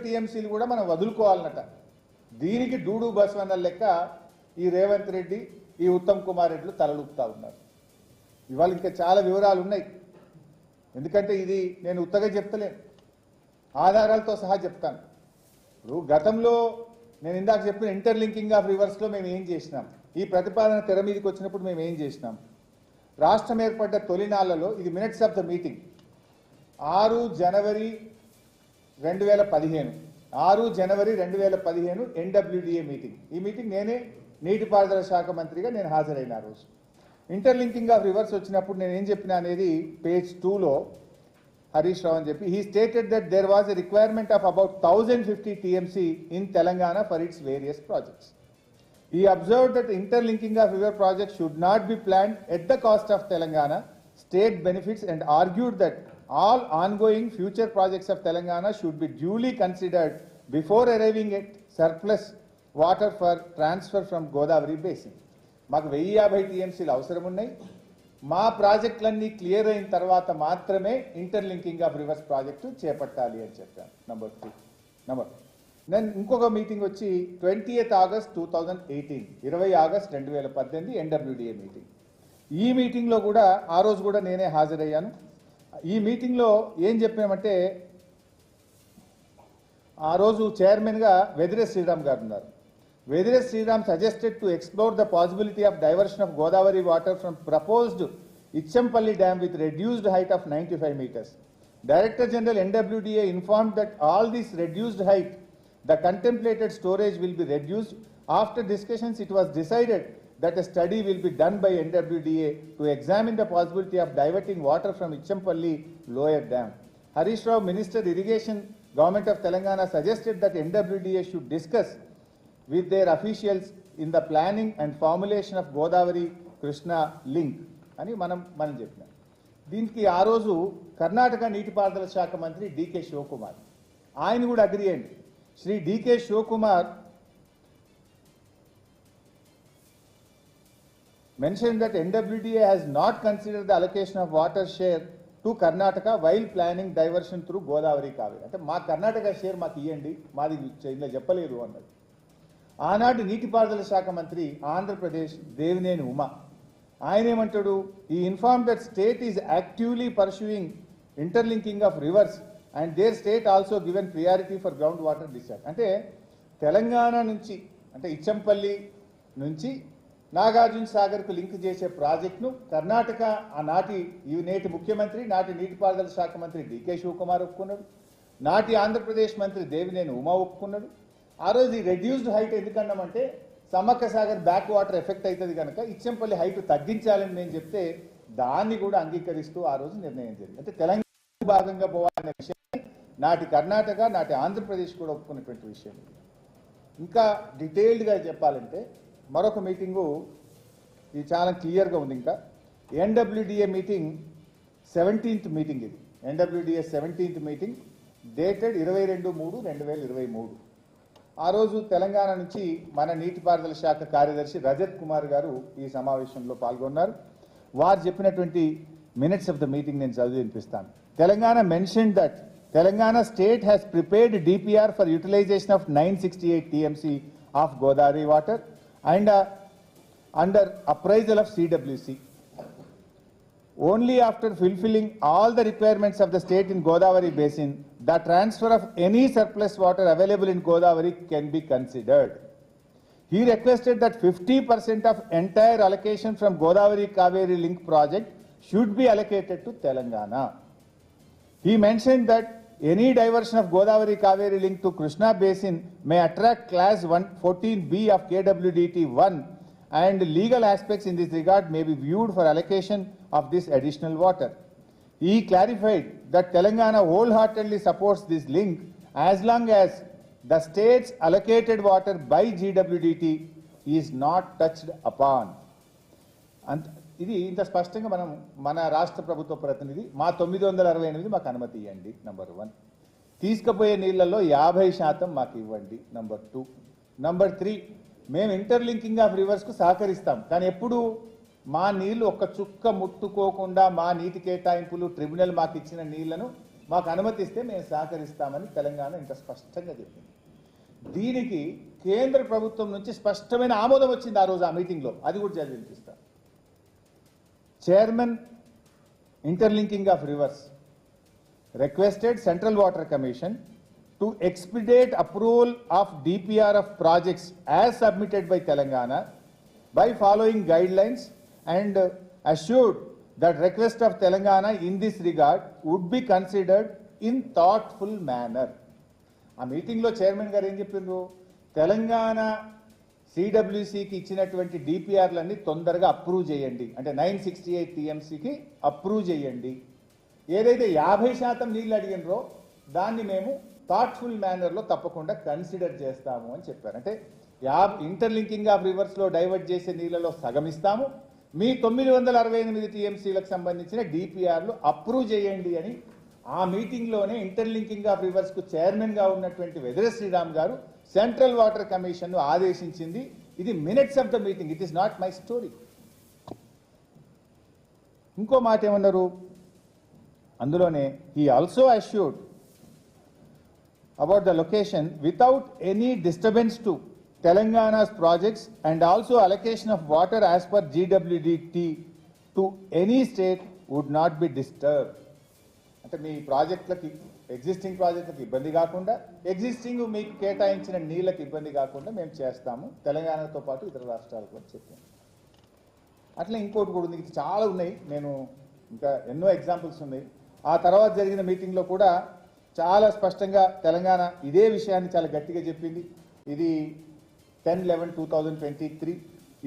టీఎంసీలు కూడా మనం వదులుకోవాలన్నట. దీనికి డూడు బసవన్న లెక్క ఈ రేవంత్ రెడ్డి ఈ ఉత్తమ్ కుమార్ రెడ్డిలు తలలుపుతా ఉన్నారు. ఇవాళ ఇంకా చాలా వివరాలు ఉన్నాయి. ఎందుకంటే ఇది నేను ఉత్తగా చెప్తలేను, ఆధారాలతో సహా చెప్తాను. ఇప్పుడు గతంలో నేను ఇందాక చెప్పిన ఇంటర్లింకింగ్ ఆఫ్ రివర్స్లో మేము ఏం చేసినాం, ఈ ప్రతిపాదన తెర మీదకి వచ్చినప్పుడు మేము ఏం చేసినాం. రాష్ట్రం ఏర్పడ్డ తొలినాళ్లలో ఇది minutes of the meeting 6 January 2015 NWDA meeting. ఈ మీటింగ్ నేనే నీటిపారుదల శాఖ మంత్రిగా నేను హాజరైన రోజు. ఇంటర్లింకింగ్ ఆఫ్ రివర్స్ వచ్చినప్పుడు నేను ఏం చెప్పినా అనేది పేజ్ 2లో హరీష్ రావు అని చెప్పి, he stated that there was a requirement of about 1050 TMC in Telangana for its various projects. He observed that interlinking of river projects should not be planned at the cost of Telangana state benefits and argued that all ongoing future projects of Telangana should be duly considered before arriving at surplus water for transfer from Godavari basin. మాకు 1050 టీఎంసీలు అవసరం ఉన్నాయి. మా ప్రాజెక్టులన్నీ clear అయిన తర్వాత మాత్రమే interlinking of reverse project చేపట్టాలి అని చెప్పాను. నెంబర్ 2. నేను ఇంకొక మీటింగ్ వచ్చి 20th August 2018, 20 August 2018 NWDA meeting. ఈ మీటింగ్లో కూడా ఆ రోజు కూడా నేనే హాజరయ్యాను. ఈ మీటింగ్లో ఏం చెప్పామంటే, ఆ రోజు చైర్మన్గా వెదిరే శ్రీరామ్ గారు ఉన్నారు. Vedire Sriram suggested to explore the possibility of diversion of Godavari water from proposed Ichampalli dam with reduced height of 95 meters. Director General NWDA informed that all this reduced height, the contemplated storage will be reduced. After discussions, it was decided that a study will be done by NWDA to examine the possibility of diverting water from Ichampalli lower dam. Harish Rao, Minister Irrigation, Government of Telangana, suggested that NWDA should discuss with their officials in the planning and formulation of Godavari Krishna link అని మనం చెప్పినాం. దీనికి ఆ రోజు కర్ణాటక నీటిపారుదల శాఖ మంత్రి decay Shivakumar ఆయన కూడా అగ్రీ అయ్యింది. Shri DK Shivakumar mentioned that NWDA has not considered the allocation of water share to Karnataka while planning diversion through Godavari Kaveri. అంటే మా కర్ణాటక షేర్ మాకు ఇవ్వండి, మాది ఇలా చెప్పలేదు అన్నది. ఆనాటి నీటిపారుదల శాఖ మంత్రి ఆంధ్రప్రదేశ్ దేవినేని ఉమా ఆయన ఏమంటాడు, ఈ inform that state is actively pursuing interlinking of rivers and there state also given priority for ground water discharge. అంటే తెలంగాణ నుంచి, అంటే ఇచ్చంపల్లి నుంచి నాగార్జున సాగర్కు లింక్ చేసే ప్రాజెక్టును కర్ణాటక నేటి ముఖ్యమంత్రి, నాటి నీటిపారుదల శాఖ మంత్రి డికే శివకుమార్ ఒప్పుకున్నాడు, నాటి ఆంధ్రప్రదేశ్ మంత్రి దేవినేని ఉమా ఒప్పుకున్నాడు. ఆ రోజు ఈ రెడ్యూస్డ్ హైట్ ఎందుకన్నామంటే Sammakka Sagar back water effect అవుతుంది కనుక ఇచ్చంపల్లి హైట్ తగ్గించాలని నేను చెప్తే దాన్ని కూడా అంగీకరిస్తూ ఆ రోజు నిర్ణయం జరిగింది. అంటే తెలంగాణ భాగంగా పోవాలనే విషయాన్ని నాటి కర్ణాటక, నాటి ఆంధ్రప్రదేశ్ కూడా ఒప్పుకున్నటువంటి విషయం. ఇంకా డీటెయిల్డ్గా చెప్పాలంటే మరొక మీటింగు ఇది చాలా క్లియర్గా ఉంది. ఇంకా ఎన్డబ్ల్యూడిఏ మీటింగ్ 17th మీటింగ్, ఇది ఎన్డబ్ల్యూడిఏ 17th మీటింగ్ డేటెడ్ 22/3/2023. ఆ రోజు తెలంగాణ నుంచి మన నీటిపారుదల శాఖ కార్యదర్శి రజత్ కుమార్ గారు ఈ సమావేశంలో పాల్గొన్నారు. వారు చెప్పినటువంటి మినిట్స్ ఆఫ్ ద మీటింగ్ నేను చదివి వినిపిస్తాను. Telangana mentioned that Telangana state has prepared DPR for utilisation of 968 TMC of Godavari water and under appraisal of CWC. Only after fulfilling all the requirements of the state in Godavari basin, the transfer of any surplus water available in Godavari can be considered. He requested that 50% of entire allocation from Godavari Kaveri link project should be allocated to Telangana. He mentioned that any diversion of Godavari Kaveri link to Krishna basin may attract class 114B of KWDT 1 and legal aspects in this regard may be viewed for allocation of this additional water. He clarified that Telangana wholeheartedly supports this link as long as the state's allocated water by GWDT is not touched upon. ఇది ఇంత స్పష్టంగా మన రాష్ట్ర ప్రభుత్వ ప్రతినిధి మా 968 మాకు అనుమతి ఇవ్వండి. నంబర్ 1. తీసుకుపోయే నీళ్లలో 50% మాకు ఇవ్వండి. నంబర్ 2. నంబర్ 3, మేము ఇంటర్లింకింగ్ ఆఫ్ రివర్స్కు సహకరిస్తాం, కానీ ఎప్పుడు మా నీళ్లు ఒక్క చుక్క ముట్టుకోకుండా మా నీటి కేటాయింపులు ట్రిబ్యునల్ మాకు ఇచ్చిన నీళ్లను మాకు అనుమతిస్తే మేము సహకరిస్తామని తెలంగాణ ఇంత స్పష్టంగా చెప్పింది. దీనికి కేంద్ర ప్రభుత్వం నుంచి స్పష్టమైన ఆమోదం వచ్చింది ఆ రోజు ఆ మీటింగ్లో. అది కూడా చదివి వినిపిస్తాను. Chairman interlinking of reverse requested Central Water Commission to expedite approval of DPR of projects as submitted by Telangana by following guidelines and assured that request of Telangana in this regard would be considered in thoughtful manner. ఆ మీటింగ్లో chairman గారు ఏం చెప్పిండ్రు? తెలంగాణ సిడబ్ల్యూసికి ఇచ్చినటువంటి డిపిఆర్లన్నీ తొందరగా approve చేయండి, అంటే 968 టీఎంసీకి approve చేయండి. ఏదైతే 50% నీళ్ళు అడిగినరో దాన్ని మేము థాట్ఫుల్ మేనర్లో తప్పకుండా కన్సిడర్ చేస్తాము అని చెప్పారు. అంటే ఇంటర్లింకింగ్ ఆఫ్ రివర్స్లో డైవర్ట్ చేసే నీళ్ళలో సగం ఇస్తాము, మీ 968 టీఎంసీలకు సంబంధించిన డిపిఆర్లు అప్రూవ్ చేయండి అని ఆ మీటింగ్లోనే ఇంటర్లింకింగ్ ఆఫ్ రివర్స్కు చైర్మన్గా ఉన్నటువంటి వెదర శ్రీరామ్ గారు సెంట్రల్ వాటర్ కమిషన్ను ఆదేశించింది. ఇది minutes of the meeting, it is not my story. ఇంకో మాట ఏమన్నారు అందులోనే, he also assured about the location without any disturbance to Telangana's projects and also allocation of water as per GWDT to any state would not be disturbed. అంటే మీ ప్రాజెక్టులకి existing ప్రాజెక్టులకు ఇబ్బంది కాకుండా, existing మీకు కేటాయించిన నీళ్ళకి ఇబ్బంది కాకుండా మేము చేస్తాము తెలంగాణతో పాటు ఇతర రాష్ట్రాలకు అని చెప్పాము. అట్లా ఇంకోటి కూడా ఉంది, ఇది చాలా ఉన్నాయి, నేను ఇంకా ఎన్నో ఎగ్జాంపుల్స్ ఉన్నాయి. ఆ తర్వాత జరిగిన మీటింగ్లో కూడా చాలా స్పష్టంగా తెలంగాణ ఇదే విషయాన్ని చాలా గట్టిగా చెప్పింది. ఇది 10/11/2023.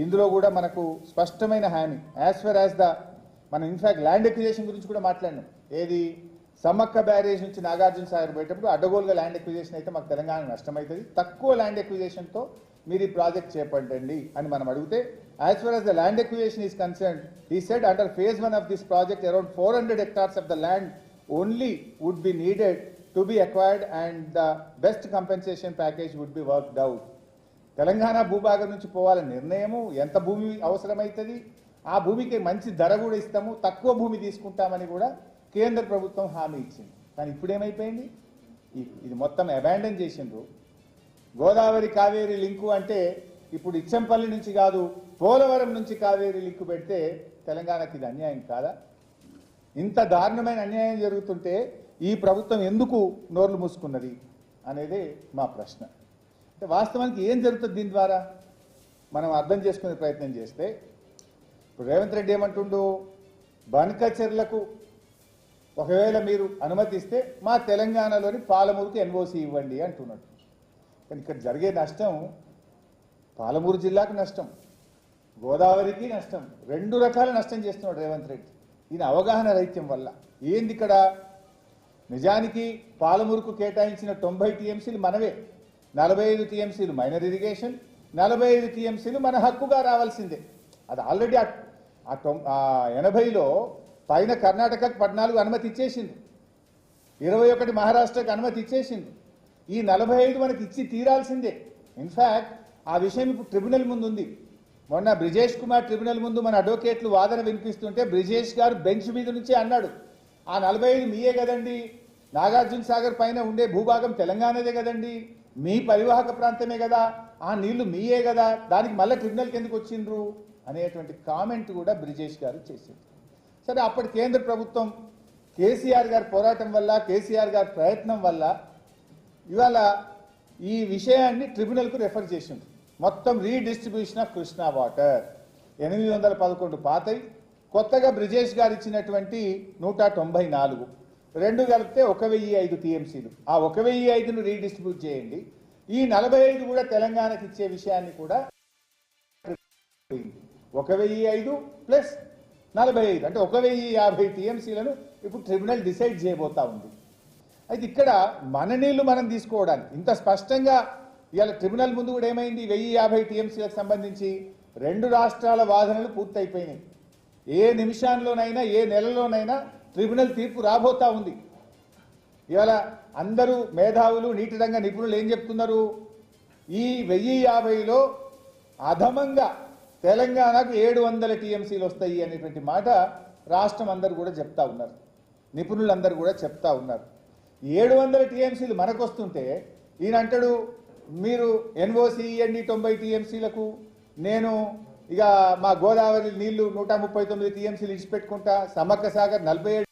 ఇందులో కూడా మనకు స్పష్టమైన హామీ యాజ్ ఫర్ యాజ్ మనం ఇన్ఫాక్ట్ ల్యాండ్ ఎక్విజిషన్ గురించి కూడా మాట్లాడినాం. ఏది సమ్మక్క బ్యారేజ్ నుంచి నాగార్జున సాగర్ పోయేటప్పుడు అడ్డగోలుగా ల్యాండ్ ఎక్విజిషన్ అయితే మాకు తెలంగాణ నష్టమవుతుంది, తక్కువ ల్యాండ్ ఎక్విజిషన్తో మీరు ఈ ప్రాజెక్ట్ చేపట్టండి అని మనం అడిగితే, as far as the land acquisition is concerned, he said under phase 1 of this project around 400 hectares of the land only would be needed to be acquired and the best compensation package would be worked out. Telangana భూభాగం నుంచి పోవాలని నిర్ణయము, ఎంత భూమి అవసరమవుతుంది, ఆ భూమికి మంచి ధర కూడా ఇస్తాము, తక్కువ భూమి తీసుకుంటామని కూడా కేంద్ర ప్రభుత్వం హామీ ఇచ్చింది. కానీ ఇప్పుడు ఏమైపోయింది, ఇది మొత్తం అబాండన్ చేసిండ్రు. గోదావరి కావేరీ లింకు అంటే ఇప్పుడు ఇచ్చంపల్లి నుంచి కాదు, పోలవరం నుంచి కావేరీ లింకు పెడితే తెలంగాణకి ఇది అన్యాయం కాదా? ఇంత దారుణమైన అన్యాయం జరుగుతుంటే ఈ ప్రభుత్వం ఎందుకు నోర్లు మూసుకున్నది అనేది మా ప్రశ్న. అంటే వాస్తవానికి ఏం జరుగుతుంది దీని ద్వారా మనం అర్థం చేసుకునే ప్రయత్నం చేస్తే, ఇప్పుడు రేవంత్ రెడ్డి ఏమంటుండు, బనకచెర్లకు ఒకవేళ మీరు అనుమతిస్తే మా తెలంగాణలోని పాలమూరుకి ఎన్ఓసి ఇవ్వండి అంటున్నాడు. కానీ ఇక్కడ జరిగే నష్టం పాలమూరు జిల్లాకు నష్టం, గోదావరికి నష్టం, రెండు రకాల నష్టం చేస్తున్నాడు రేవంత్ రెడ్డి. ఈయన అవగాహన రైత్యం వల్ల ఏంది ఇక్కడ, నిజానికి పాలమూరుకు కేటాయించిన 90 టీఎంసీలు మనవే, 45 టీఎంసీలు మైనర్ ఇరిగేషన్, 45 టీఎంసీలు మన హక్కుగా రావాల్సిందే. అది ఆల్రెడీ ఆ 80లో పైన కర్ణాటకకు 14 అనుమతి ఇచ్చేసింది, 21 మహారాష్ట్రకు అనుమతి ఇచ్చేసింది, ఈ 45 మనకి ఇచ్చి తీరాల్సిందే. ఇన్ఫ్యాక్ట్ ఆ విషయం ఇప్పుడు ట్రిబ్యునల్ ముందు ఉంది. మొన్న బ్రిజేష్ కుమార్ ట్రిబ్యునల్ ముందు మన అడ్వకేట్లు వాదన వినిపిస్తుంటే బ్రిజేష్ గారు బెంచ్ మీద నుంచి అన్నాడు, ఆ 45 మీయే కదండి, నాగార్జున సాగర్ పైన ఉండే భూభాగం తెలంగాణదే కదండి, మీ పరివాహక ప్రాంతమే కదా, ఆ నీళ్లు మీయే కదా, దానికి మళ్ళీ ట్రిబ్యునల్కి ఎందుకు వచ్చిండ్రు అనేటువంటి కామెంట్ కూడా బ్రిజేష్ గారు చేసింది. సరే, అప్పటి కేంద్ర ప్రభుత్వం కేసీఆర్ గారి పోరాటం వల్ల, కేసీఆర్ గారి ప్రయత్నం వల్ల ఇవాళ ఈ విషయాన్ని ట్రిబ్యునల్కు రెఫర్ చేసింది. మొత్తం రీడిస్ట్రిబ్యూషన్ ఆఫ్ కృష్ణా వాటర్ 811 పాతై, కొత్తగా బ్రిజేష్ గారు ఇచ్చినటువంటి 194, రెండు కలిపితే 1005 టీఎంసీలు. ఆ 1005ను రీడిస్ట్రిబ్యూట్ చేయండి, ఈ 45 కూడా తెలంగాణకి ఇచ్చే విషయాన్ని కూడా 1005 ప్లస్ 45 అంటే 1050 టీఎంసీలను ఇప్పుడు ట్రిబ్యునల్ డిసైడ్ చేయబోతా ఉంది. అయితే ఇక్కడ మన నీళ్లు మనం తీసుకోవడానికి ఇంత స్పష్టంగా ఇవాళ ట్రిబ్యునల్ ముందు కూడా ఏమైంది, 1050 టీఎంసీలకు సంబంధించి రెండు రాష్ట్రాల వాదనలు పూర్తయిపోయినాయి. ఏ నిమిషాల్లోనైనా ఏ నెలలోనైనా ట్రిబ్యునల్ తీర్పు రాబోతా ఉంది. ఇవాళ అందరూ మేధావులు, నీటి రంగ నిపుణులు ఏం చెప్తున్నారు, ఈ 1050లో అధమంగా తెలంగాణకు 700 టీఎంసీలు వస్తాయి అనేటువంటి మాట రాష్ట్రం అందరూ కూడా చెప్తా ఉన్నారు, నిపుణులందరూ కూడా చెప్తా ఉన్నారు. 700 టీఎంసీలు మనకు వస్తుంటే ఈయన అంటాడు మీరు ఎన్ఓసి ఇవ్వండి 90 టీఎంసీలకు, నేను ఇక మా గోదావరి నీళ్లు 139 టీఎంసీలు ఇచ్చిపెట్టుకుంటా, సమ్మక్క సాగర్ 47